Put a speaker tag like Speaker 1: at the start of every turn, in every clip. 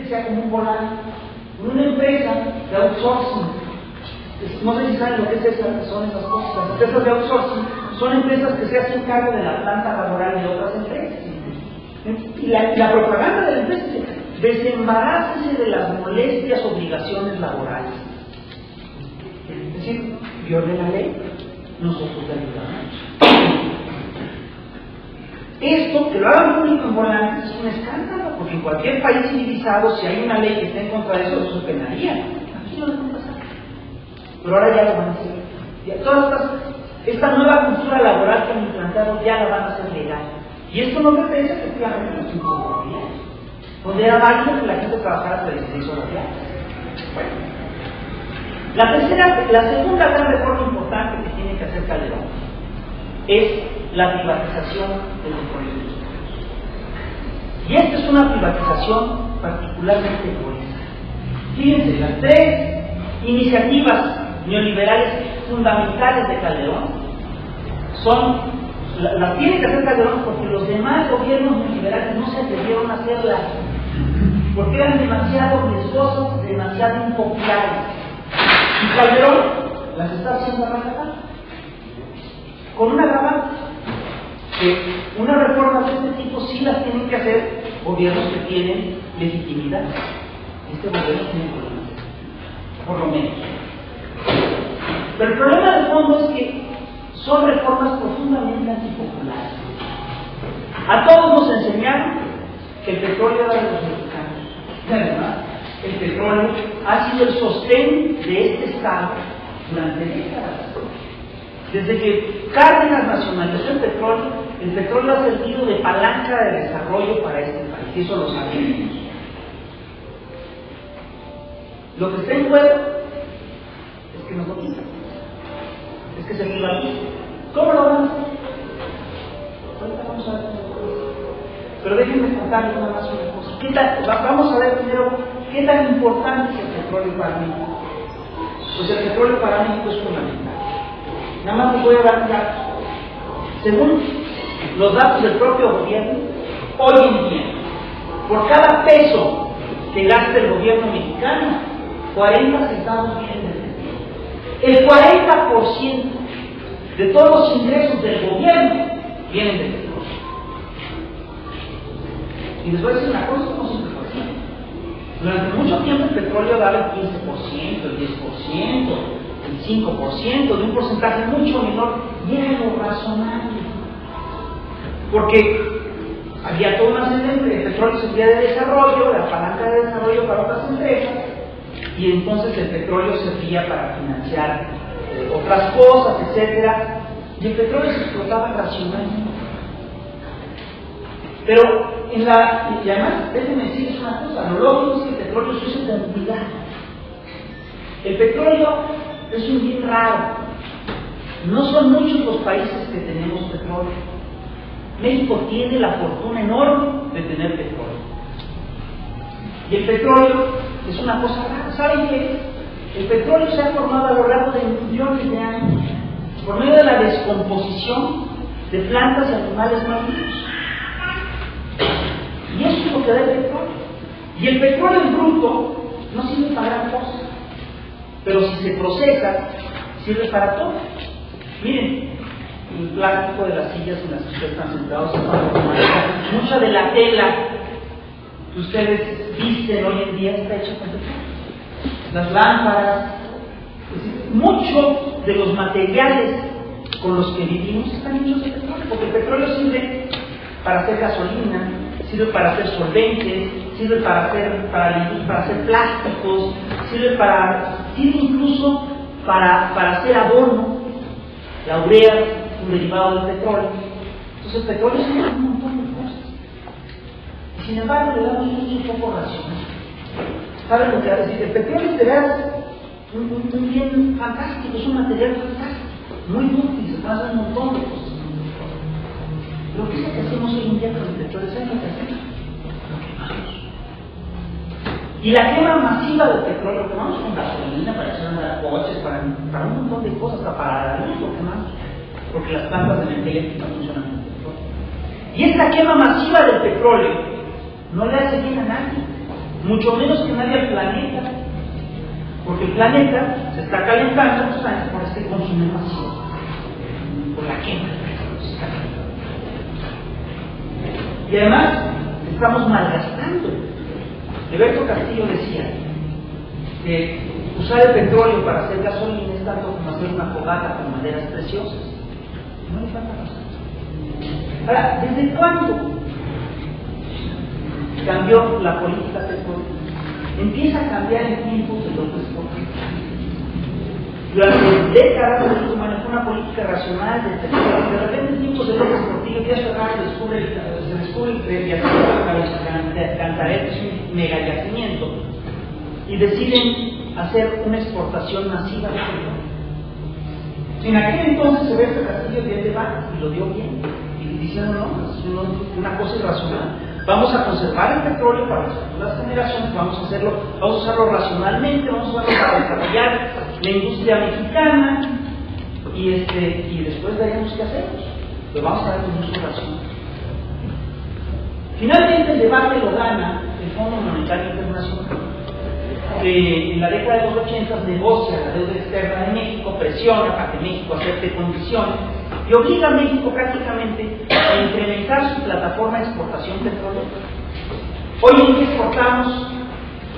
Speaker 1: sea como un volante, una empresa de outsourcing. No sé si saben lo que son esas cosas. Las empresas de outsourcing son empresas que se hacen cargo de la planta laboral de otras empresas. Y la propaganda de la empresa es: desembarácese de las molestias, obligaciones laborales. Es decir, viole la ley, nosotros le ayudamos. Esto, que lo hagan público en volante, es un escándalo, porque en cualquier país civilizado, si hay una ley que esté en contra de eso, eso se penaría. Aquí no lo puede pasar. Pero ahora ya lo van a hacer. Esta nueva cultura laboral que han implantado ya la van a hacer legal. Y esto no pertenece efectivamente a los 5 días, donde era válido que la gente trabajara hasta 16 horas diarias. Bueno, la segunda gran reforma importante que tiene que hacer Calderón es la privatización del petróleo industrial. Y esta es una privatización particularmente egoísta. Fíjense, las 3 iniciativas neoliberales fundamentales de Calderón las tiene que hacer Calderón porque los demás gobiernos neoliberales no se atrevieron a hacerlas, porque eran demasiado riesgosas, demasiado impopulares. Y Calderón las está haciendo a rajatabla, con una agravante, que una reforma de este tipo sí las tienen que hacer gobiernos que tienen legitimidad. Este gobierno tiene problemas, por lo menos. Pero el problema de fondo es que son reformas profundamente antipopulares. A todos nos enseñaron que el petróleo era de los mexicanos. Y además, el petróleo ha sido el sostén de este Estado durante décadas. Desde que Cárdenas nacionalizó el petróleo ha servido de palanca de desarrollo para este país, y eso lo sabemos. Lo que está en juego es que nos lo quitan, es que se privatiza. ¿Cómo lo van a hacer? Ahorita vamos a ver cómo lo hacen. Pero déjenme contarles nada más una cosa. Vamos a ver primero qué tan importante es el petróleo para México. Pues el petróleo para México es fundamental. Nada más les voy a dar un dato. Según los datos del propio gobierno, hoy en día, por cada peso que gasta el gobierno mexicano, 40 centavos vienen del petróleo. El 40% de todos los ingresos del gobierno vienen del petróleo. Y les voy a decir una cosa, no siempre fue así. Durante mucho tiempo el petróleo daba el 15%, el 10%, el 5%, de un porcentaje mucho menor, y era lo razonable. Porque había todo un ascendente, el petróleo servía de desarrollo, la palanca de desarrollo para otras empresas, y entonces el petróleo servía para financiar otras cosas, etcétera, y el petróleo se explotaba racionalmente. Pero y además, déjenme decirles una cosa, lo lógico es que el petróleo se use con cuidado. El petróleo es un bien raro. No son muchos los países que tenemos petróleo. México tiene la fortuna enorme de tener petróleo. Y el petróleo es una cosa rara. ¿Saben qué es? El petróleo se ha formado a lo largo de millones de años por medio de la descomposición de plantas y animales marinos. Y eso es lo que da el petróleo. Y el petróleo en bruto no sirve para gran cosa, pero si se procesa, sirve para todo. Miren, el plástico de las sillas en las que ustedes están sentados, mucha de la tela que ustedes visten hoy en día está hecha con petróleo. Las lámparas, es decir, muchos de los materiales con los que vivimos están hechos de petróleo, porque el petróleo sirve para hacer gasolina, sirve para hacer solventes, sirve para hacer plásticos, sirve incluso para hacer abono. La urea, un derivado del petróleo. Entonces el petróleo sirve para un montón de cosas. Y sin embargo le damos un uso un poco racional. ¿Saben lo que va a decir? El petróleo te da un bien fantástico, es un material fantástico, muy útil, se pasa un montón de cosas. Lo que es lo que hacemos hoy en día con el petróleo, ¿saben lo que hacemos? Lo quemamos. Y la quema masiva del petróleo, lo quemamos con gasolina para echar coches, para un montón de cosas, hasta para la luz lo quemamos, porque las plantas de energía eléctrica funcionan con petróleo. Y esta quema masiva del petróleo no le hace bien a nadie. mucho menos que nadie al planeta, porque el planeta se está calentando justamente por este consumo masivo, por la quema. Y además, estamos malgastando. Alberto Castillo decía que usar el petróleo para hacer gasolina es tanto como hacer una fogata con maderas preciosas. No le falta razón. Ahora, ¿desde cuándo cambió la política petrolera? Empieza a cambiar en tiempos de López Portillo. Durante décadas México manejó una política racional del petróleo. De repente en tiempos de López Portillo, Díaz Ferrari se descubre el yacimiento de Cantaret, que es un mega yacimiento, y deciden hacer una exportación masiva de petróleo. En aquel entonces Alberto Castillo dio el debate y lo dio bien, y diciendo no, es una cosa irracional. Vamos a conservar el petróleo para las futuras generaciones, vamos a usarlo racionalmente, vamos a usarlo para desarrollar la industria mexicana y después veremos qué hacemos. Pero vamos a dar un uso racional. Finalmente el debate lo gana el Fondo Monetario Internacional, que en la década de los 80 negocia la deuda externa de México, presiona para que México acepte condiciones y obliga a México prácticamente a incrementar su plataforma de exportación petrolera. Hoy en día exportamos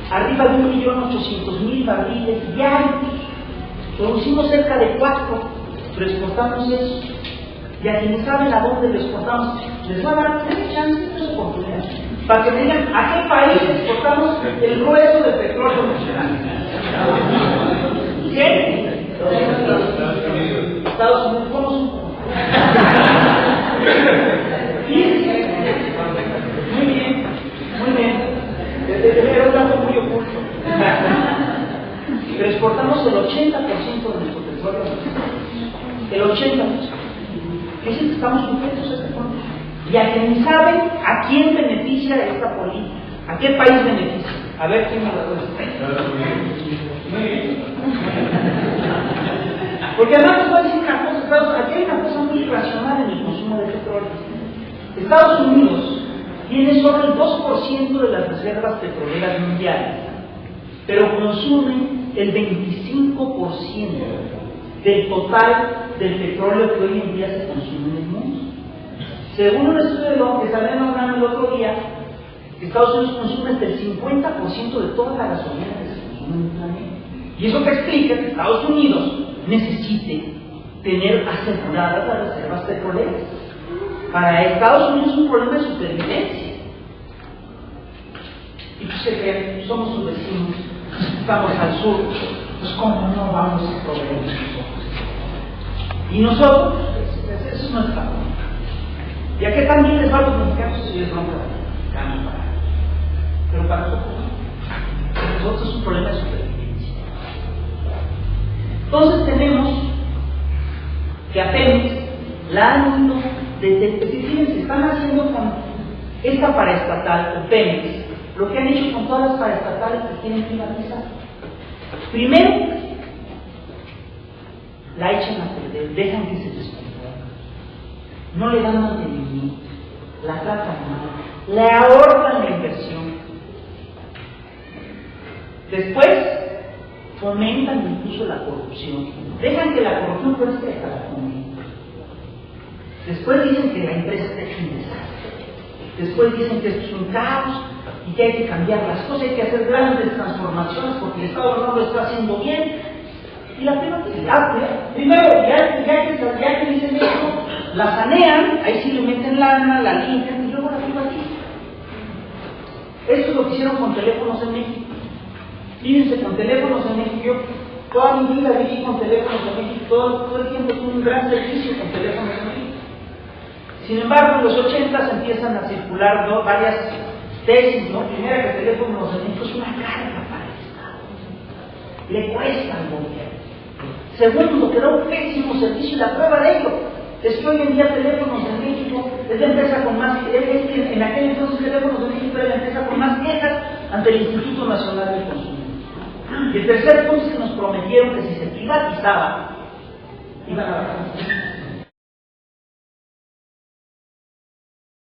Speaker 1: arriba de 1.800.000 barriles diarios, producimos cerca de 4, pero exportamos eso. Y a quienes saben a dónde lo exportamos, les va a dar 3 chances, 3 oportunidades, para que me digan a qué país exportamos el grueso de petróleo nacional. ¿Qué? Estados Unidos. ¿Cómo son? Fíjense. Muy bien, muy bien. Era un dato muy oculto. Pero exportamos el 80% de nuestro petróleo. El 80%. Dicen que estamos sujetos a este fondo. Y a quien saben a quién beneficia esta política, a qué país beneficia. A ver quién me lo cuenta. Muy bien. Porque además les voy a decir una cosa, aquí hay una cosa muy irracional en el consumo de petróleo. Estados Unidos tiene solo el 2% de las reservas petroleras mundiales, pero consume el 25% del total del petróleo que hoy en día se consume en el mundo. Según un estudio que salió hablando el otro día, Estados Unidos consume hasta el 50% de toda la gasolina que se consume en el planeta. Y eso te explica que Estados Unidos necesite tener aseguradas las reservas petroleras. Para Estados Unidos es un problema de supervivencia. Y pues se creen, somos sus vecinos, estamos al sur, pues cómo no vamos a proveer nosotros. Y nosotros, eso no está bueno. ¿Y a qué también les va a los mexicanos si les bronca? Pero para nosotros es un problema de supervivencia. Entonces tenemos que a Pemex la han ido fíjense, están haciendo con esta paraestatal, con Pemex, lo que han hecho con todas las paraestatales que quieren privatizar. Primero, la echan a perder, dejan que se descomponga, no le dan mantenimiento, la tratan mal, le ahorran la inversión. Después, fomentan incluso la corrupción, dejan que la corrupción crezca hasta la comunidad. Después dicen que la empresa es un desastre, después dicen que esto es un caos y que hay que cambiar las cosas, hay que hacer grandes transformaciones porque el Estado no lo está haciendo bien. Y la privatizar, primero, ya que dicen esto, la sanean, ahí sí le meten lana, la limpian y luego la privatizan. Esto es lo que hicieron con teléfonos en México. Fíjense, con teléfonos en México, yo toda mi vida viví con teléfonos en México, todo el tiempo tuve un gran servicio con teléfonos en México. Sin embargo, en los 80 empiezan a circular varias tesis, ¿no? Primera, que el teléfono en México es una carga para el Estado, le cuesta al gobierno. Segundo, que da un pésimo servicio, y la prueba de ello es que hoy en día teléfonos en México es la empresa con más, en aquel entonces teléfonos en México era la empresa con más quejas ante el Instituto Nacional del Consumidor. Y el tercer punto es que nos prometieron que si se privatizaba, iban a bajar.